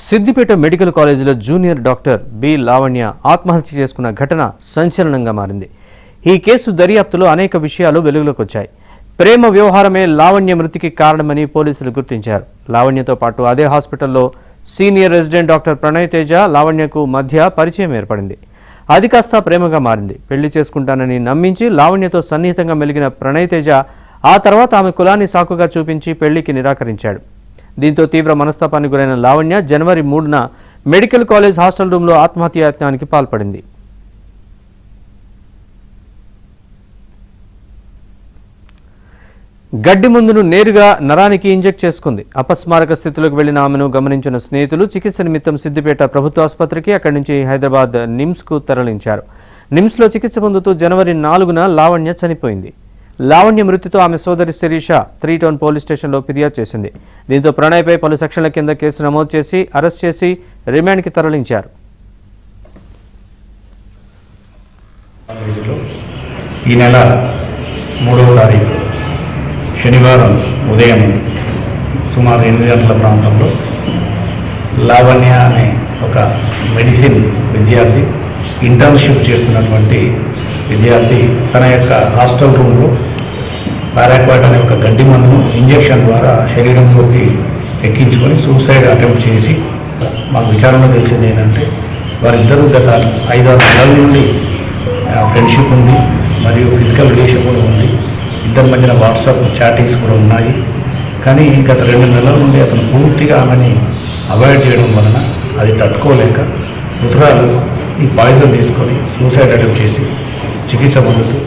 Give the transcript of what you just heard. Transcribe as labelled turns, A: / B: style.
A: Siddipet medical కాలేజీలో junior doctor B Lavanya ఆత్మహత్య చేసుకున్న ఘటన సంచలనంగా మారింది. ఈ కేసు దర్యాప్తులో అనేక విషయాలు వెలుగులోకి వచ్చాయి. ప్రేమ వ్యవహారమే లావణ్య మృతికి కారణమని పోలీసులు గుర్తించారు. లావణ్యతో పాటు అదే హాస్పిటల్లో senior resident doctor Pranay Teja, లావణ్యకు మధ్య పరిచయం ఏర్పడింది. అది కాస్త ప్రేమగా మారింది. పెళ్లి చేసుకుంటానని నమ్మించి లావణ్యతో సన్నిహితంగా మెలిగిన ప్రణయ్ తేజ ఆ తర్వాత ఆమె కులాన్ని సాకుగా చూపించి పెళ్లికి నిరాకరించాడు. దీంతో తీవ్ర మనస్తాపానికి గురైన లావణ్య జనవరి 3న మెడికల్ కాలేజ్ హాస్టల్ రూమ్లో ఆత్మహత్యాయత్నానికి పాల్పడింది. గడ్డి మందును నేరుగా నరానికి ఇంజెక్ట్ చేసుకుంది. అపస్మారక స్థితిలోకి వెళ్లిన ఆమెను గమనించిన స్నేహితులు చికిత్స నిమిత్తం సిద్దిపేట ప్రభుత్వ ఆసుపత్రికి, అక్కడి నుంచి హైదరాబాద్ నిమ్స్కు తరలించారు. నిమ్స్లో చికిత్స పొందుతూ జనవరి 4న లావణ్య చనిపోయింది. లావణ్య మృతితో ఆమె సోదరి శిరీష 3 టౌన్ పోలీస్ స్టేషన్లో ఫిర్యాదు చేసింది. దీంతో ప్రణయ్పై పలు సెక్షన్ల కింద కేసు నమోదు చేసి అరెస్ట్ చేసి రిమాండ్కి తరలించారు.
B: ఈ నెల 3వ తారీఖు శనివారం ఉదయం సుమారు 8 గంటల ప్రాంతంలో లావణ్య అనే ఒక మెడిసిన్ విద్యార్థి, ఇంటర్న్షిప్ చేస్తున్నటువంటి విద్యార్థి తన యొక్క హాస్టల్ రూమ్లో పారాక్వాట్ అనే ఒక గడ్డి మందును ఇంజెక్షన్ ద్వారా శరీరంలోకి ఎక్కించుకొని సూసైడ్ అటెంప్ట్ చేసి, మాకు విచారణలో తెలిసింది ఏంటంటే వారిద్దరూ గత 5-6 నెలల నుండి ఫ్రెండ్షిప్ ఉంది, మరియు ఫిజికల్ రిలేషన్ కూడా ఉంది. ఇద్దరి మధ్యన వాట్సాప్ చాటింగ్స్ కూడా ఉన్నాయి. కానీ గత 2 నెలల నుండి అతను పూర్తిగా ఆమెని అవాయిడ్ చేయడం వలన అది తట్టుకోలేక మృతురాలు ఈ పాయిజన్ తీసుకొని సూసైడ్ అటెంప్ట్ చేసి చికిత్స పొందుతూ